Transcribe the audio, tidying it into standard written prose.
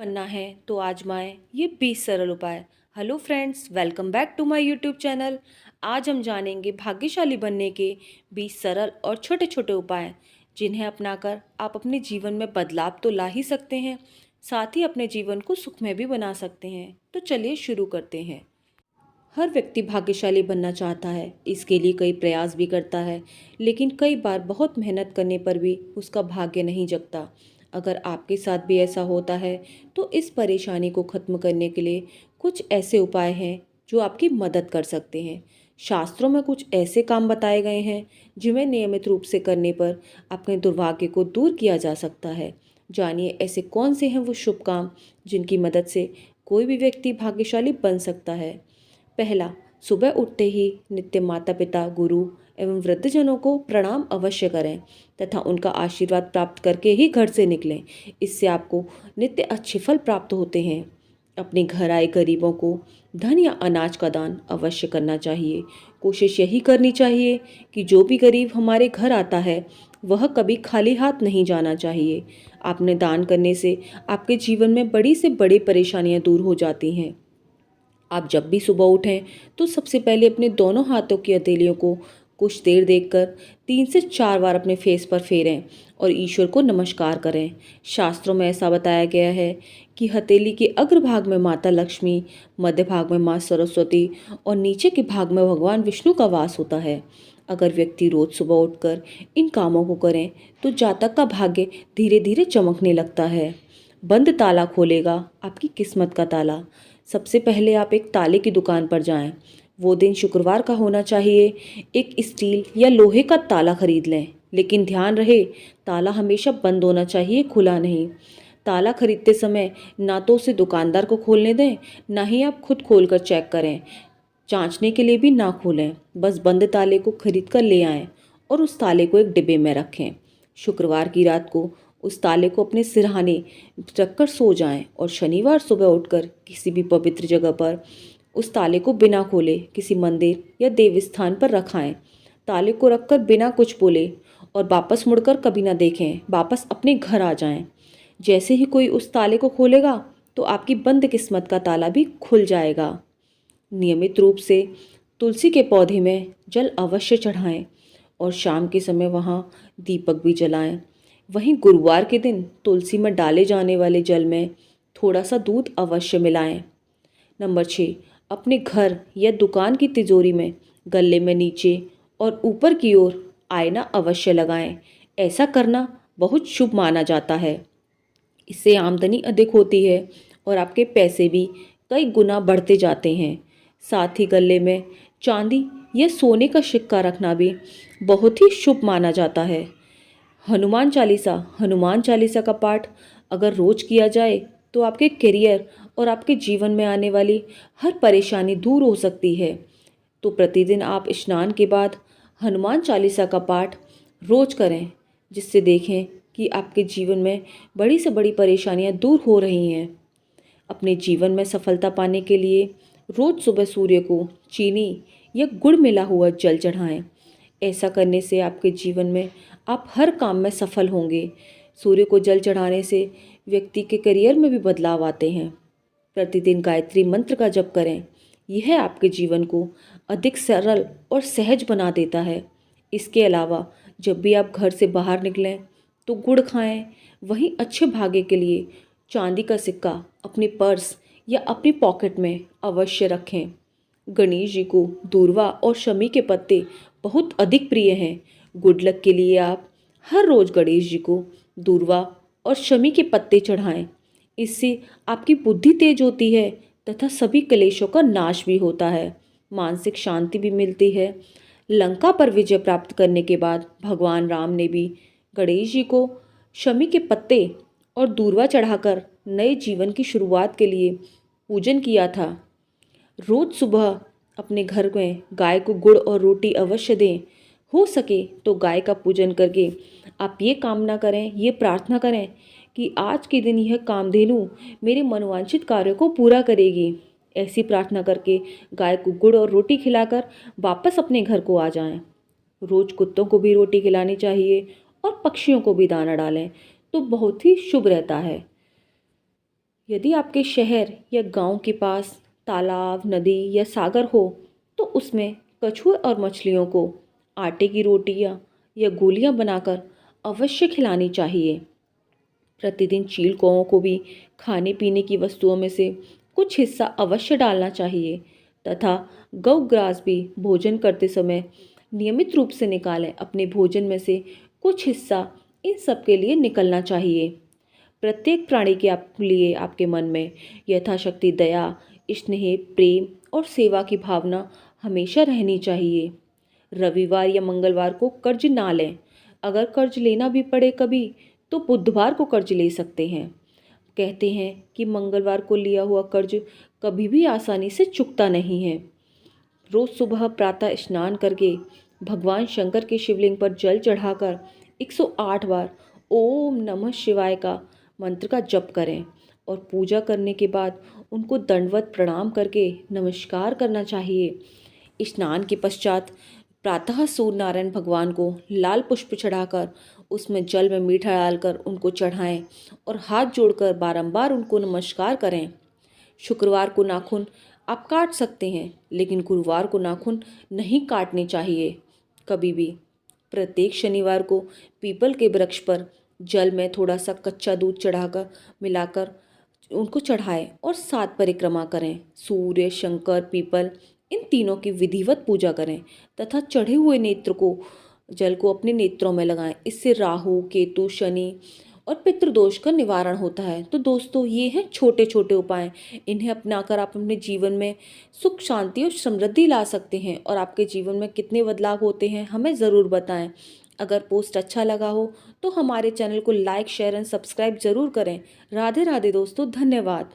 बनना है तो आजमाएं ये 20 सरल उपाय। Hello friends, welcome back to my YouTube channel. आज हम जानेंगे भाग्यशाली बनने के 20 सरल और छोटे छोटे उपाय, जिन्हें अपनाकर आप अपने जीवन में बदलाव तो ला ही सकते हैं, साथ ही अपने जीवन को सुखमय भी बना सकते हैं। तो चलिए शुरू करते हैं। हर व्यक्ति भाग्यशाली बनना चाहता है, इसके लिए कई प्रयास भी करता है, लेकिन कई बार बहुत मेहनत करने पर भी उसका भाग्य नहीं जगता। अगर आपके साथ भी ऐसा होता है, तो इस परेशानी को खत्म करने के लिए कुछ ऐसे उपाय हैं जो आपकी मदद कर सकते हैं। शास्त्रों में कुछ ऐसे काम बताए गए हैं जिन्हें नियमित रूप से करने पर अपने दुर्भाग्य को दूर किया जा सकता है। जानिए ऐसे कौन से हैं वो शुभ काम जिनकी मदद से कोई भी व्यक्ति भाग्यशाली बन सकता है। पहला, सुबह उठते ही नित्य माता पिता, गुरु एवं वृद्धजनों को प्रणाम अवश्य करें तथा उनका आशीर्वाद प्राप्त करके ही घर से निकलें। इससे आपको नित्य अच्छे फल प्राप्त होते हैं। अपने घर आए गरीबों को धन या अनाज का दान अवश्य करना चाहिए। कोशिश यही करनी चाहिए कि जो भी गरीब हमारे घर आता है वह कभी खाली हाथ नहीं जाना चाहिए। आपने दान करने से आपके जीवन में बड़ी से बड़ी परेशानियां दूर हो जाती हैं। आप जब भी सुबह उठें तो सबसे पहले अपने दोनों हाथों की हथेलियों को कुछ देर देखकर 3 से 4 बार अपने फेस पर फेरें और ईश्वर को नमस्कार करें। शास्त्रों में ऐसा बताया गया है कि हथेली के अग्रभाग में माता लक्ष्मी, मध्य भाग में माँ सरस्वती और नीचे के भाग में भगवान विष्णु का वास होता है। अगर व्यक्ति रोज सुबह उठकर इन कामों को करें तो जातक का भाग्य धीरे धीरे चमकने लगता है। बंद ताला खोलेगा आपकी किस्मत का ताला। सबसे पहले आप एक ताले की दुकान पर जाएं। वो दिन शुक्रवार का होना चाहिए। एक स्टील या लोहे का ताला खरीद लें, लेकिन ध्यान रहे ताला हमेशा बंद होना चाहिए, खुला नहीं। ताला खरीदते समय ना तो उसे दुकानदार को खोलने दें, ना ही आप खुद खोलकर चेक करें। जांचने के लिए भी ना खोलें, बस बंद ताले को खरीद कर ले आएं और उस ताले को एक डिब्बे में रखें। शुक्रवार की रात को उस ताले को अपने सिरहाने रखकर सो जाएं और शनिवार सुबह उठकर किसी भी पवित्र जगह पर उस ताले को बिना खोले किसी मंदिर या देव स्थान पर रखाएं। ताले को रखकर बिना कुछ बोले और वापस मुड़कर कभी ना देखें, वापस अपने घर आ जाएं। जैसे ही कोई उस ताले को खोलेगा तो आपकी बंद किस्मत का ताला भी खुल जाएगा। नियमित रूप से तुलसी के पौधे में जल अवश्य चढ़ाएं और शाम के समय वहाँ दीपक भी जलाएं। वहीं गुरुवार के दिन तुलसी में डाले जाने वाले जल में थोड़ा सा दूध अवश्य मिलाएं। नंबर 6, अपने घर या दुकान की तिजोरी में गल्ले में नीचे और ऊपर की ओर आईना अवश्य लगाएं। ऐसा करना बहुत शुभ माना जाता है। इससे आमदनी अधिक होती है और आपके पैसे भी कई गुना बढ़ते जाते हैं। साथ ही गले में चांदी या सोने का सिक्का रखना भी बहुत ही शुभ माना जाता है। हनुमान चालीसा का पाठ अगर रोज किया जाए तो आपके करियर और आपके जीवन में आने वाली हर परेशानी दूर हो सकती है। तो प्रतिदिन आप स्नान के बाद हनुमान चालीसा का पाठ रोज करें, जिससे देखें कि आपके जीवन में बड़ी से बड़ी परेशानियां दूर हो रही हैं। अपने जीवन में सफलता पाने के लिए रोज सुबह सूर्य को चीनी या गुड़ मिला हुआ जल चढ़ाएं। ऐसा करने से आपके जीवन में आप हर काम में सफल होंगे। सूर्य को जल चढ़ाने से व्यक्ति के करियर में भी बदलाव आते हैं। प्रतिदिन गायत्री मंत्र का जप करें। यह आपके जीवन को अधिक सरल और सहज बना देता है। इसके अलावा जब भी आप घर से बाहर निकलें तो गुड़ खाएं। वहीं अच्छे भाग्य के लिए चांदी का सिक्का अपने पर्स या अपनी पॉकेट में अवश्य रखें। गणेश जी को दूर्वा और शमी के पत्ते बहुत अधिक प्रिय हैं। गुड लक के लिए आप हर रोज गणेश जी को दूर्वा और शमी के पत्ते चढ़ाएं। इससे आपकी बुद्धि तेज होती है तथा सभी क्लेशों का नाश भी होता है। मानसिक शांति भी मिलती है। लंका पर विजय प्राप्त करने के बाद भगवान राम ने भी गणेश जी को शमी के पत्ते और दूर्वा चढ़ाकर नए जीवन की शुरुआत के लिए पूजन किया था। रोज सुबह अपने घर में गाय को गुड़ और रोटी अवश्य दें। हो सके तो गाय का पूजन करके आप ये कामना करें, ये प्रार्थना करें कि आज के दिन यह कामधेनु मेरे मनोवांछित कार्य को पूरा करेगी। ऐसी प्रार्थना करके गाय को गुड़ और रोटी खिलाकर वापस अपने घर को आ जाएं। रोज कुत्तों को भी रोटी खिलानी चाहिए और पक्षियों को भी दाना डालें तो बहुत ही शुभ रहता है। यदि आपके शहर या गांव के पास तालाब, नदी या सागर हो तो उसमें कछुए और मछलियों को आटे की रोटियां या गोलियां बनाकर अवश्य खिलानी चाहिए। प्रतिदिन चील कौओं को भी खाने पीने की वस्तुओं में से कुछ हिस्सा अवश्य डालना चाहिए तथा गौग्रास भी भोजन करते समय नियमित रूप से निकालें। अपने भोजन में से कुछ हिस्सा इन सब के लिए निकलना चाहिए। प्रत्येक प्राणी के लिए आपके मन में यथाशक्ति दया, स्नेह, प्रेम और सेवा की भावना हमेशा रहनी चाहिए। रविवार या मंगलवार को कर्ज ना लें। अगर कर्ज लेना भी पड़े कभी तो बुधवार को कर्ज ले सकते हैं। कहते हैं कि मंगलवार को लिया हुआ कर्ज कभी भी आसानी से चुकता नहीं है। रोज सुबह प्रातः स्नान करके भगवान शंकर के शिवलिंग पर जल चढ़ाकर 108 बार ओम नमः शिवाय का मंत्र का जप करें और पूजा करने के बाद उनको दंडवत प्रणाम करके नमस्कार करना चाहिए। स्नान के पश्चात प्रातः सूर्य नारायण भगवान को लाल पुष्प चढ़ाकर उसमें जल में मीठा डालकर उनको चढ़ाएं और हाथ जोड़कर बारंबार उनको नमस्कार करें। शुक्रवार को नाखून आप काट सकते हैं लेकिन गुरुवार को नाखून नहीं काटने चाहिए कभी भी। प्रत्येक शनिवार को पीपल के वृक्ष पर जल में थोड़ा सा कच्चा दूध चढ़ाकर मिलाकर उनको चढ़ाएं और 7 परिक्रमा करें। सूर्य, शंकर, पीपल इन तीनों की विधिवत पूजा करें तथा चढ़े हुए नेत्र को जल को अपने नेत्रों में लगाएं। इससे राहु, केतु, शनि और पितृदोष का निवारण होता है। तो दोस्तों, ये हैं छोटे छोटे उपाय। इन्हें अपनाकर आप अपने जीवन में सुख, शांति और समृद्धि ला सकते हैं। और आपके जीवन में कितने बदलाव होते हैं हमें ज़रूर बताएं। अगर पोस्ट अच्छा लगा हो तो हमारे चैनल को लाइक, शेयर एंड सब्सक्राइब जरूर करें। राधे राधे दोस्तों, धन्यवाद।